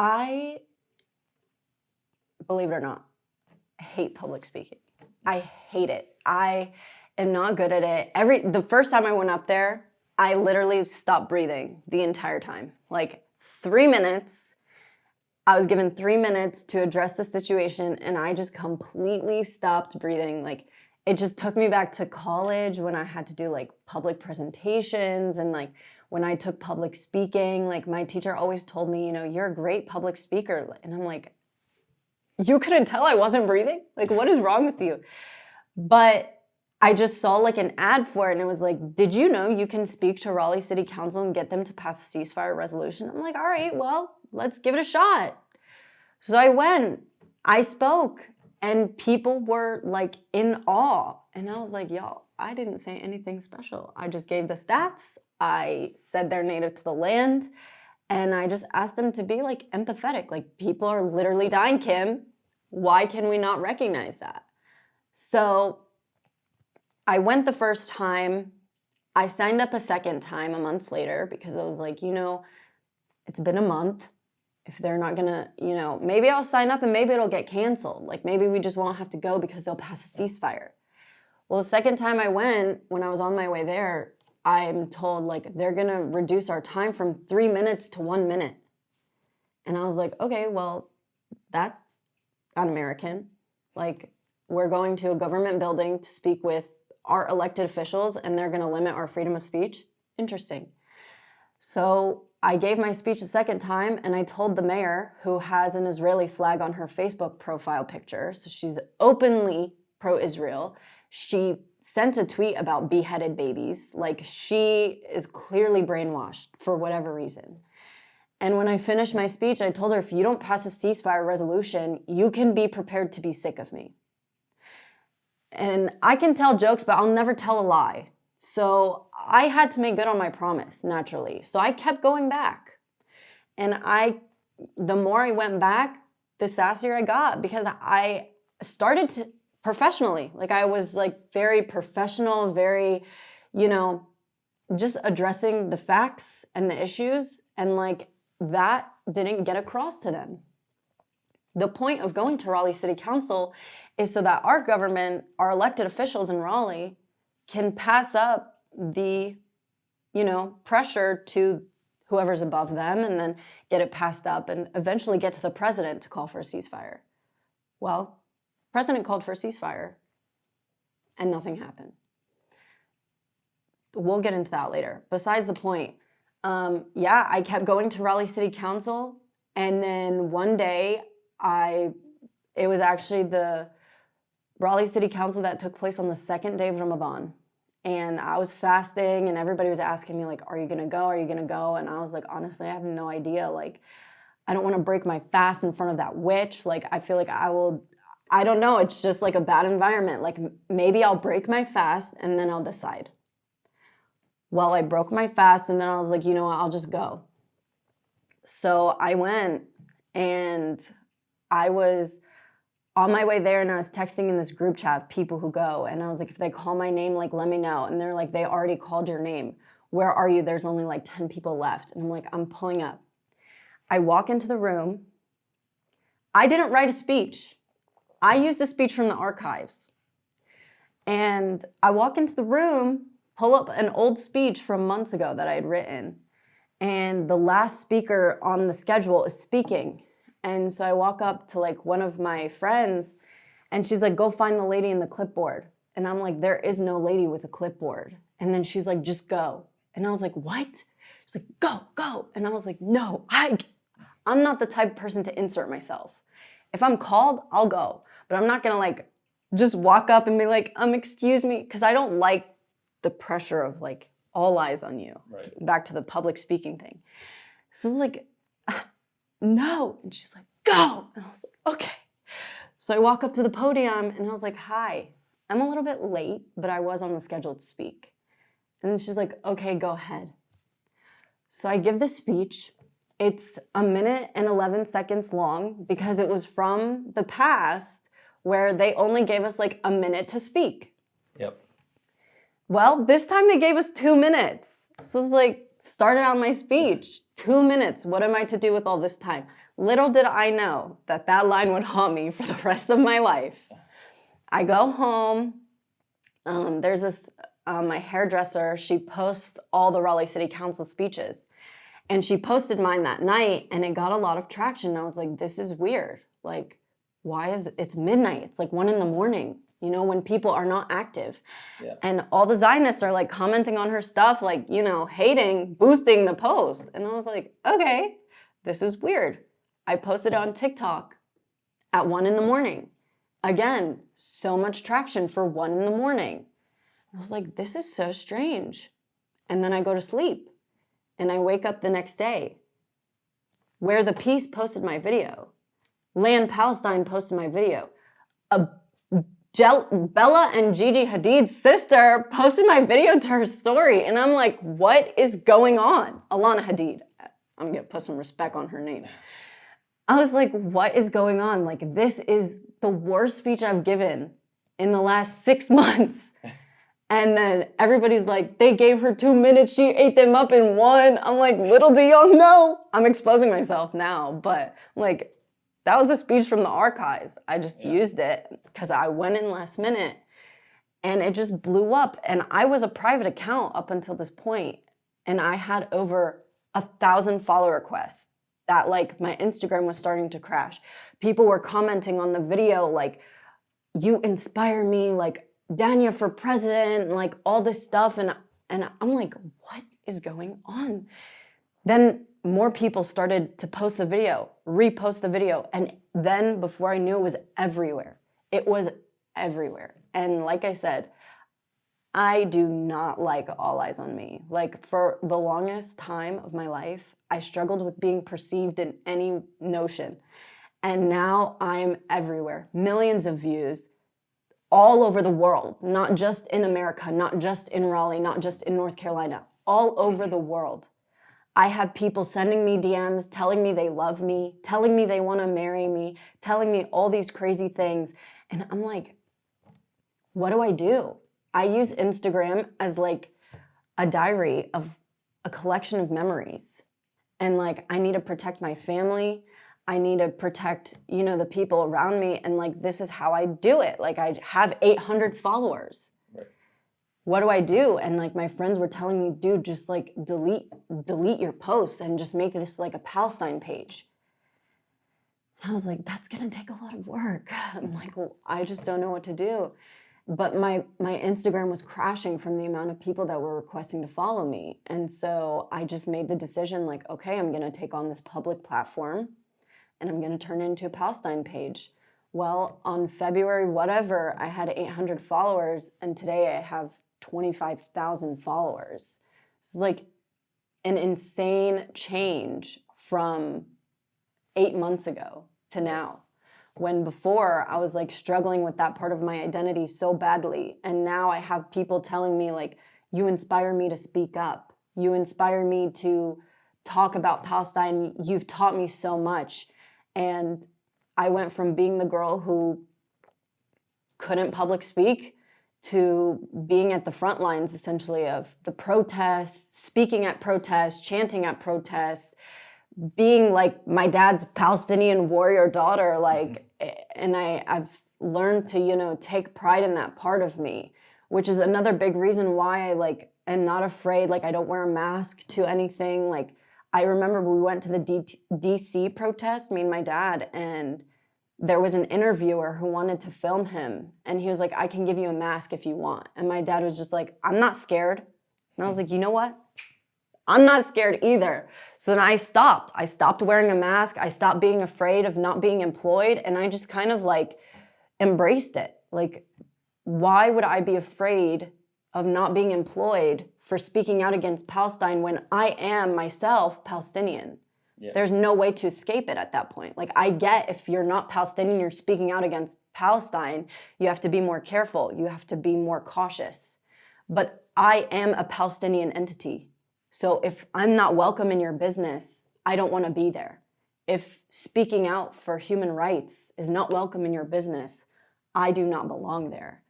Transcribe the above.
I, believe it or not, hate public speaking. I hate it. I am not good at it. The first time I went up there, I literally stopped breathing the entire time. Like 3 minutes. I was given 3 minutes to address the situation, and I just completely stopped breathing. Like, it just took me back to college when I had to do like public presentations, and like when I took public speaking, like my teacher always told me, you're a great public speaker. And I'm like, you couldn't tell I wasn't breathing? Like, what is wrong with you? But I just saw like an ad for it, and it was like, did you know you can speak to Raleigh City Council and get them to pass a ceasefire resolution? I'm like, all right, well, let's give it a shot. So I went, I spoke, and people were like in awe. And I was like, y'all, I didn't say anything special. I just gave the stats. I said they're native to the land. And I just asked them to be like empathetic. Like, people are literally dying, Kim. Why can we not recognize that? So I went the first time. I signed up a second time a month later because I was like, it's been a month. If they're not gonna, maybe I'll sign up and maybe it'll get canceled. Like, maybe we just won't have to go because they'll pass a ceasefire. Well, the second time I went, when I was on my way there, I'm told like they're gonna reduce our time from 3 minutes to 1 minute. And I was like, okay, well, that's un-American. Like, we're going to a government building to speak with our elected officials and they're gonna limit our freedom of speech? Interesting. So I gave my speech a second time, and I told the mayor, who has an Israeli flag on her Facebook profile picture, so she's openly pro-Israel. She sent a tweet about beheaded babies. Like, she is clearly brainwashed for whatever reason. And when I finished my speech, I told her, if you don't pass a ceasefire resolution, you can be prepared to be sick of me. And I can tell jokes, but I'll never tell a lie. So I had to make good on my promise, naturally. So I kept going back. And the more I went back, the sassier I got, because I started to professionally. Like, I was like very professional, very, just addressing the facts and the issues. And like, that didn't get across to them. The point of going to Raleigh City Council is so that our government, our elected officials in Raleigh, can pass up the, pressure to whoever's above them, and then get it passed up and eventually get to the president to call for a ceasefire. Well, the president called for a ceasefire and nothing happened. We'll get into that later. Besides the point, I kept going to Raleigh City Council, and then one day it was actually the Raleigh City Council that took place on the second day of Ramadan. And I was fasting, and everybody was asking me, like, are you going to go? Are you going to go? And I was like, honestly, I have no idea. Like, I don't want to break my fast in front of that witch. Like, I feel like I don't know. It's just like a bad environment. Like, maybe I'll break my fast and then I'll decide. Well, I broke my fast, and then I was like, I'll just go. So I went, and I was on my way there, and I was texting in this group chat of people who go, and I was like, if they call my name, like, let me know. And they're like, they already called your name. Where are you? There's only like 10 people left. And I'm like, I'm pulling up. I walk into the room. I didn't write a speech. I used a speech from the archives. And I walk into the room, pull up an old speech from months ago that I had written, and the last speaker on the schedule is speaking. And so I walk up to like one of my friends, and she's like, go find the lady in the clipboard. And I'm like, there is no lady with a clipboard. And then she's like, just go. And I was like, what? She's like, go. And I was like, no, I'm not the type of person to insert myself. If I'm called, I'll go. But I'm not gonna like just walk up and be like, excuse me, because I don't like the pressure of like all eyes on you. Right. Back to the public speaking thing. So I was like, no. And she's like, go. And I was like, okay. So I walk up to the podium, and I was like, hi, I'm a little bit late, but I was on the schedule to speak. And then she's like, okay, go ahead. So I give the speech. It's 1 minute and 11 seconds long because it was from the past where they only gave us like a minute to speak. Yep. Well, this time they gave us 2 minutes. So it's like, started out my speech, 2 minutes. What am I to do with all this time? Little did I know that that line would haunt me for the rest of my life. I go home. There's this, my hairdresser, she posts all the Raleigh City Council speeches. And she posted mine that night, and it got a lot of traction. I was like, this is weird. Like, it's midnight. It's like 1 a.m, you know, when people are not active. Yeah. And all the Zionists are like commenting on her stuff, like, you know, hating, boosting the post. And I was like, okay, this is weird. I posted on TikTok at 1 a.m. Again, so much traction for 1 a.m. I was like, this is so strange. And then I go to sleep. And I wake up the next day. Where the Peace posted my video. Land Palestine posted my video. Bella and Gigi Hadid's sister posted my video to her story. And I'm like, what is going on? Alana Hadid. I'm going to put some respect on her name. I was like, what is going on? Like, this is the worst speech I've given in the last 6 months. And then everybody's like, they gave her 2 minutes. She ate them up in 1. I'm like, little do y'all know. I'm exposing myself now. But like, that was a speech from the archives. I just used it because I went in last minute and it just blew up. And I was a private account up until this point. And I had over 1,000 follow requests that like my Instagram was starting to crash. People were commenting on the video like, you inspire me, like, Danyah for president, like all this stuff. And I'm like, what is going on? Then more people started to post the video, repost the video. And then before I knew, it was everywhere. It was everywhere. And like I said, I do not like all eyes on me. Like for the longest time of my life, I struggled with being perceived in any notion. And now I'm everywhere. Millions of views. All over the world, not just in America, not just in Raleigh, not just in North Carolina, all over the world. I have people sending me DMs, telling me they love me, telling me they want to marry me, telling me all these crazy things. And I'm like, what do I do? I use Instagram as like a diary of a collection of memories. And like, I need to protect my family. I need to protect, you know, the people around me. And like, this is how I do it. Like I have 800 followers. Right. What do I do? And like my friends were telling me, dude, just like delete your posts and just make this like a Palestine page. And I was like, that's going to take a lot of work. I'm like, well, I just don't know what to do. But my Instagram was crashing from the amount of people that were requesting to follow me. And so I just made the decision like, okay, I'm going to take on this public platform. And I'm going to turn it into a Palestine page. Well, on February whatever, I had 800 followers, and today I have 25,000 followers. It's like an insane change from 8 months ago to now. When before I was like struggling with that part of my identity so badly, and now I have people telling me like, you inspire me to speak up. You inspire me to talk about Palestine. You've taught me so much. And I went from being the girl who couldn't public speak to being at the front lines, essentially, of the protests, speaking at protests, chanting at protests, being like my dad's Palestinian warrior daughter, like, and I've learned to, you know, take pride in that part of me, which is another big reason why I like am not afraid. Like I don't wear a mask to anything. Like I remember we went to the DC protest, me and my dad, and there was an interviewer who wanted to film him. And he was like, I can give you a mask if you want. And my dad was just like, I'm not scared. And I was like, you know what? I'm not scared either. So then I stopped. I stopped wearing a mask. I stopped being afraid of not being employed. And I just kind of like embraced it. Like, why would I be afraid of not being employed for speaking out against Palestine when I am myself Palestinian? Yeah. There's no way to escape it at that point. Like, I get if you're not Palestinian, you're speaking out against Palestine, you have to be more careful. You have to be more cautious. But I am a Palestinian entity. So if I'm not welcome in your business, I don't want to be there. If speaking out for human rights is not welcome in your business, I do not belong there.